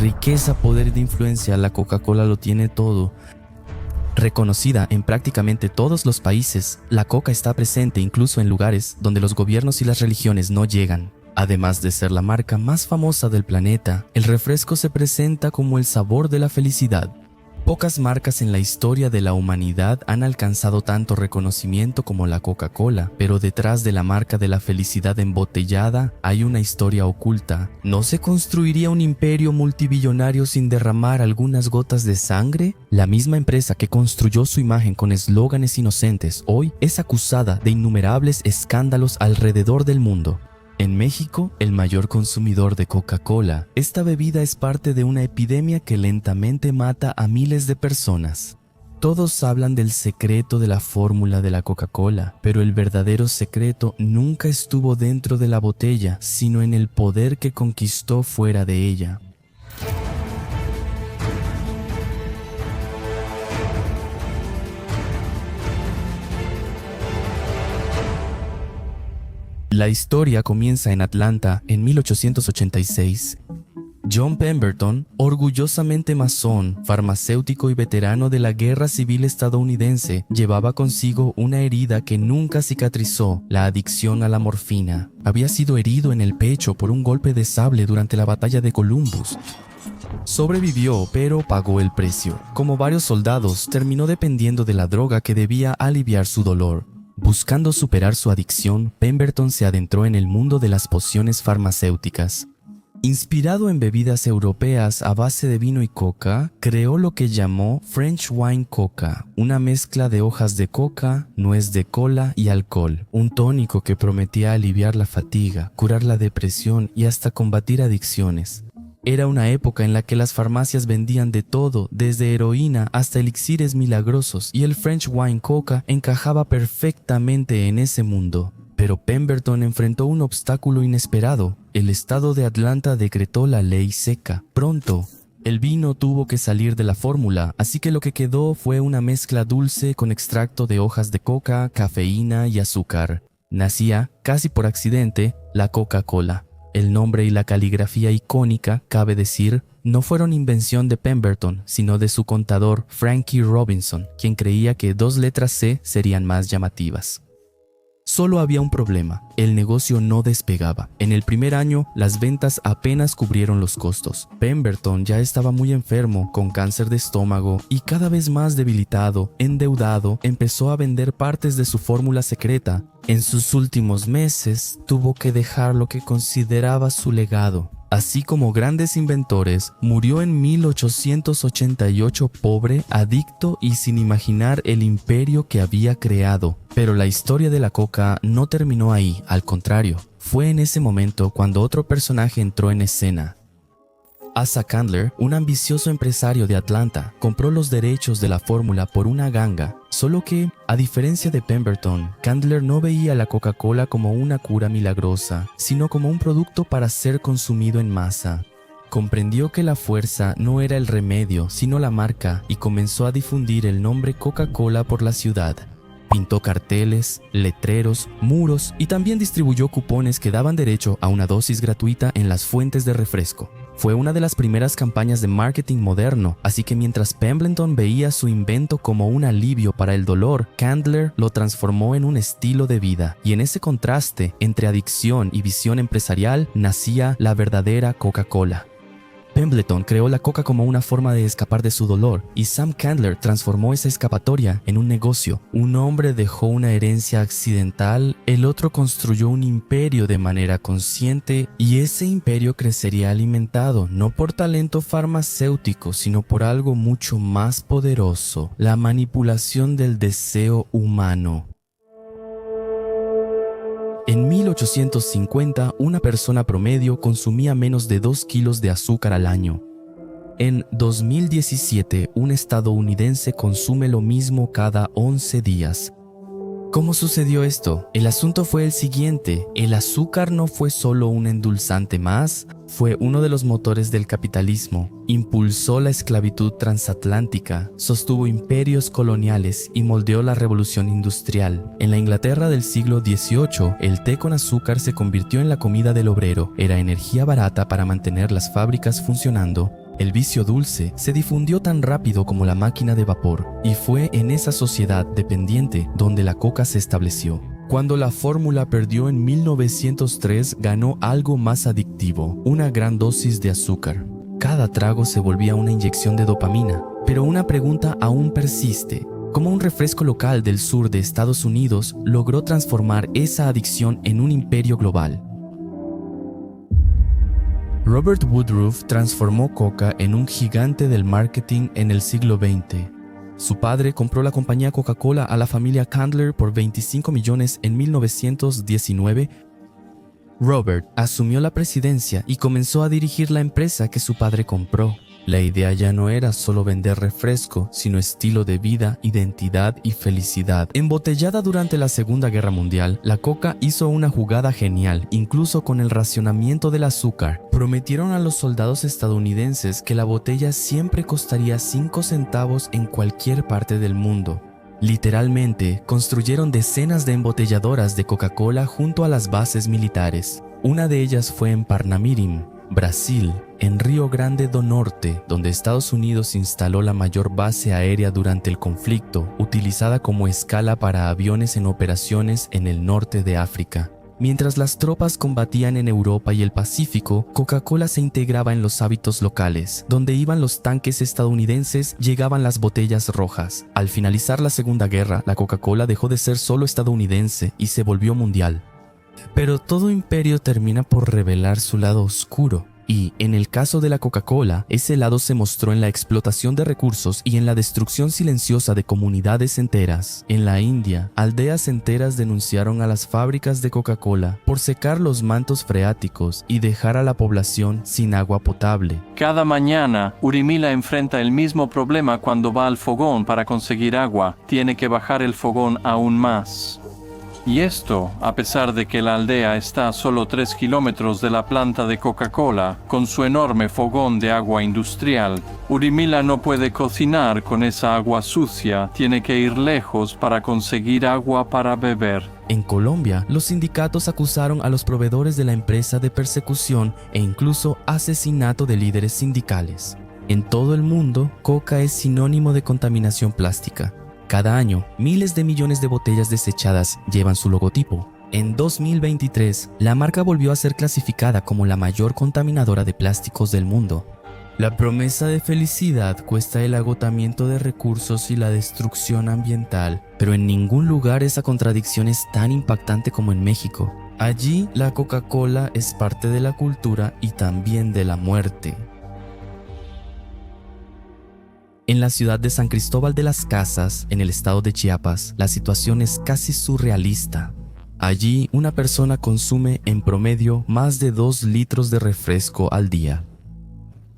riqueza, poder de influencia, la Coca-Cola lo tiene todo. Reconocida en prácticamente todos los países, la Coca está presente incluso en lugares donde los gobiernos y las religiones no llegan. Además de ser la marca más famosa del planeta, el refresco se presenta como el sabor de la felicidad. Pocas marcas en la historia de la humanidad han alcanzado tanto reconocimiento como la Coca-Cola, pero detrás de la marca de la felicidad embotellada hay una historia oculta. ¿No se construiría un imperio multibillonario sin derramar algunas gotas de sangre? La misma empresa que construyó su imagen con eslóganes inocentes hoy es acusada de innumerables escándalos alrededor del mundo. En México, el mayor consumidor de Coca-Cola, esta bebida es parte de una epidemia que lentamente mata a miles de personas. Todos hablan del secreto de la fórmula de la Coca-Cola, pero el verdadero secreto nunca estuvo dentro de la botella, sino en el poder que conquistó fuera de ella. La historia comienza en Atlanta en 1886. John Pemberton, orgullosamente masón, farmacéutico y veterano de la Guerra Civil estadounidense, llevaba consigo una herida que nunca cicatrizó: la adicción a la morfina. Había sido herido en el pecho por un golpe de sable durante la batalla de Columbus. Sobrevivió, pero pagó el precio. Como varios soldados, terminó dependiendo de la droga que debía aliviar su dolor. Buscando superar su adicción, Pemberton se adentró en el mundo de las pociones farmacéuticas. Inspirado en bebidas europeas a base de vino y coca, creó lo que llamó French Wine Coca, una mezcla de hojas de coca, nuez de cola y alcohol, un tónico que prometía aliviar la fatiga, curar la depresión y hasta combatir adicciones. Era una época en la que las farmacias vendían de todo, desde heroína hasta elixires milagrosos, y el French Wine Coca encajaba perfectamente en ese mundo. Pero Pemberton enfrentó un obstáculo inesperado. El estado de Atlanta decretó la ley seca. Pronto, el vino tuvo que salir de la fórmula, así que lo que quedó fue una mezcla dulce con extracto de hojas de coca, cafeína y azúcar. Nacía, casi por accidente, la Coca-Cola. El nombre y la caligrafía icónica, cabe decir, no fueron invención de Pemberton, sino de su contador Frankie Robinson, quien creía que 2 letras C serían más llamativas. Solo había un problema: el negocio no despegaba. En el primer año, las ventas apenas cubrieron los costos. Pemberton ya estaba muy enfermo, con cáncer de estómago, y cada vez más debilitado, endeudado, empezó a vender partes de su fórmula secreta. En sus últimos meses, tuvo que dejar lo que consideraba su legado. Así como grandes inventores, murió en 1888 pobre, adicto y sin imaginar el imperio que había creado. Pero la historia de la coca no terminó ahí, al contrario. Fue en ese momento cuando otro personaje entró en escena. Asa Candler, un ambicioso empresario de Atlanta, compró los derechos de la fórmula por una ganga. Solo que, a diferencia de Pemberton, Candler no veía la Coca-Cola como una cura milagrosa, sino como un producto para ser consumido en masa. Comprendió que la fuerza no era el remedio, sino la marca, y comenzó a difundir el nombre Coca-Cola por la ciudad. Pintó carteles, letreros, muros y también distribuyó cupones que daban derecho a una dosis gratuita en las fuentes de refresco. Fue una de las primeras campañas de marketing moderno, así que mientras Pemberton veía su invento como un alivio para el dolor, Candler lo transformó en un estilo de vida. Y en ese contraste entre adicción y visión empresarial nacía la verdadera Coca-Cola. Pemberton creó la coca como una forma de escapar de su dolor, y Sam Candler transformó esa escapatoria en un negocio. Un hombre dejó una herencia accidental, el otro construyó un imperio de manera consciente, y ese imperio crecería alimentado no por talento farmacéutico, sino por algo mucho más poderoso: la manipulación del deseo humano. En 1850, una persona promedio consumía menos de 2 kilos de azúcar al año. En 2017, un estadounidense consume lo mismo cada 11 días. ¿Cómo sucedió esto? El asunto fue el siguiente: el azúcar no fue solo un endulzante más, fue uno de los motores del capitalismo. Impulsó la esclavitud transatlántica, sostuvo imperios coloniales y moldeó la revolución industrial. En la Inglaterra del siglo XVIII, el té con azúcar se convirtió en la comida del obrero. Era energía barata para mantener las fábricas funcionando, El vicio dulce se difundió tan rápido como la máquina de vapor, y fue en esa sociedad dependiente donde la coca se estableció. Cuando la fórmula perdió en 1903, ganó algo más adictivo, una gran dosis de azúcar. Cada trago se volvía una inyección de dopamina, pero una pregunta aún persiste. ¿Cómo un refresco local del sur de Estados Unidos logró transformar esa adicción en un imperio global? Robert Woodruff transformó Coca en un gigante del marketing en el siglo XX. Su padre compró la compañía Coca-Cola a la familia Candler por 25 millones en 1919. Robert asumió la presidencia y comenzó a dirigir la empresa que su padre compró. La idea ya no era solo vender refresco, sino estilo de vida, identidad y felicidad. Embotellada durante la Segunda Guerra Mundial, la Coca hizo una jugada genial, incluso con el racionamiento del azúcar. Prometieron a los soldados estadounidenses que la botella siempre costaría 5 centavos en cualquier parte del mundo. Literalmente, construyeron decenas de embotelladoras de Coca-Cola junto a las bases militares. Una de ellas fue en Parnamirim, Brasil, en Río Grande do Norte, donde Estados Unidos instaló la mayor base aérea durante el conflicto, utilizada como escala para aviones en operaciones en el norte de África. Mientras las tropas combatían en Europa y el Pacífico, Coca-Cola se integraba en los hábitos locales. Donde iban los tanques estadounidenses, llegaban las botellas rojas. Al finalizar la Segunda Guerra, la Coca-Cola dejó de ser solo estadounidense y se volvió mundial. Pero todo imperio termina por revelar su lado oscuro. Y, en el caso de la Coca-Cola, ese lado se mostró en la explotación de recursos y en la destrucción silenciosa de comunidades enteras. En la India, aldeas enteras denunciaron a las fábricas de Coca-Cola por secar los mantos freáticos y dejar a la población sin agua potable. Cada mañana, Urmila enfrenta el mismo problema cuando va al fogón para conseguir agua. Tiene que bajar el fogón aún más. Y esto, a pesar de que la aldea está a solo 3 kilómetros de la planta de Coca-Cola, con su enorme fogón de agua industrial. Urmila no puede cocinar con esa agua sucia, tiene que ir lejos para conseguir agua para beber. En Colombia, los sindicatos acusaron a los proveedores de la empresa de persecución e incluso asesinato de líderes sindicales. En todo el mundo, Coca es sinónimo de contaminación plástica. Cada año, miles de millones de botellas desechadas llevan su logotipo. En 2023, la marca volvió a ser clasificada como la mayor contaminadora de plásticos del mundo. La promesa de felicidad cuesta el agotamiento de recursos y la destrucción ambiental, pero en ningún lugar esa contradicción es tan impactante como en México. Allí, la Coca-Cola es parte de la cultura y también de la muerte. En la ciudad de San Cristóbal de las Casas, en el estado de Chiapas, la situación es casi surrealista. Allí, una persona consume en promedio más de 2 litros de refresco al día.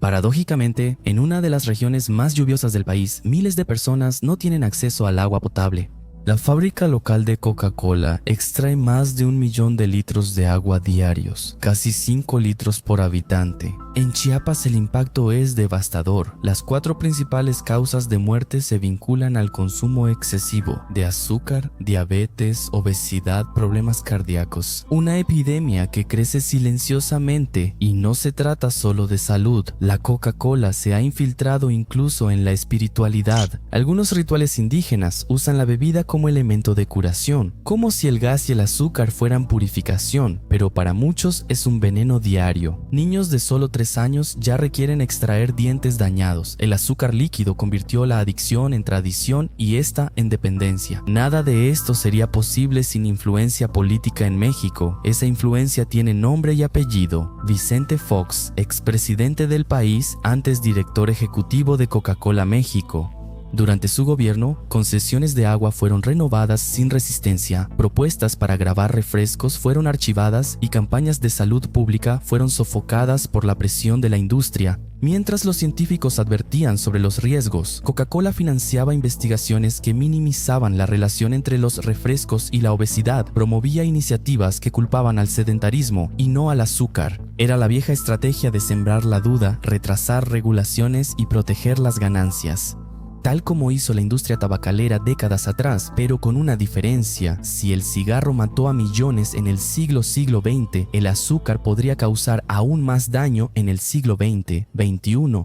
Paradójicamente, en una de las regiones más lluviosas del país, miles de personas no tienen acceso al agua potable. La fábrica local de Coca-Cola extrae más de 1 millón de litros de agua diarios, casi 5 litros por habitante. En Chiapas el impacto es devastador. Las 4 principales causas de muerte se vinculan al consumo excesivo de azúcar, diabetes, obesidad, problemas cardíacos. Una epidemia que crece silenciosamente y no se trata solo de salud. La Coca-Cola se ha infiltrado incluso en la espiritualidad. Algunos rituales indígenas usan la bebida como elemento de curación, como si el gas y el azúcar fueran purificación, pero para muchos es un veneno diario. Niños de solo 3 años ya requieren extraer dientes dañados. El azúcar líquido convirtió la adicción en tradición y esta en dependencia. Nada de esto sería posible sin influencia política en México. Esa influencia tiene nombre y apellido. Vicente Fox, expresidente del país, antes director ejecutivo de Coca-Cola México. Durante su gobierno, concesiones de agua fueron renovadas sin resistencia, propuestas para grabar refrescos fueron archivadas y campañas de salud pública fueron sofocadas por la presión de la industria. Mientras los científicos advertían sobre los riesgos, Coca-Cola financiaba investigaciones que minimizaban la relación entre los refrescos y la obesidad, promovía iniciativas que culpaban al sedentarismo y no al azúcar. Era la vieja estrategia de sembrar la duda, retrasar regulaciones y proteger las ganancias. Tal como hizo la industria tabacalera décadas atrás, pero con una diferencia. Si el cigarro mató a millones en el siglo XX, el azúcar podría causar aún más daño en el siglo XX, XXI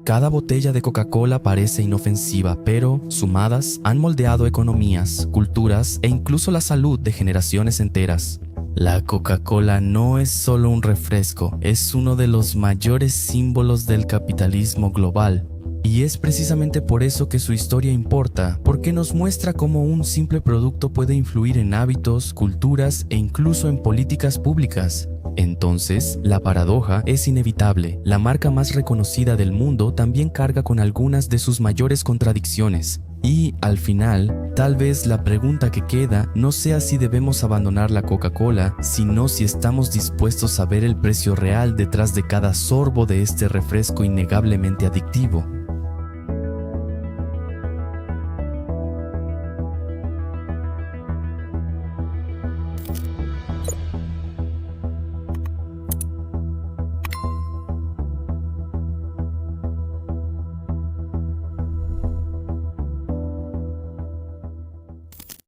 Cada botella de Coca-Cola parece inofensiva, pero, sumadas, han moldeado economías, culturas e incluso la salud de generaciones enteras. La Coca-Cola no es solo un refresco, es uno de los mayores símbolos del capitalismo global. Y es precisamente por eso que su historia importa, porque nos muestra cómo un simple producto puede influir en hábitos, culturas e incluso en políticas públicas. Entonces, la paradoja es inevitable. La marca más reconocida del mundo también carga con algunas de sus mayores contradicciones. Y, al final, tal vez la pregunta que queda no sea si debemos abandonar la Coca-Cola, sino si estamos dispuestos a ver el precio real detrás de cada sorbo de este refresco innegablemente adictivo.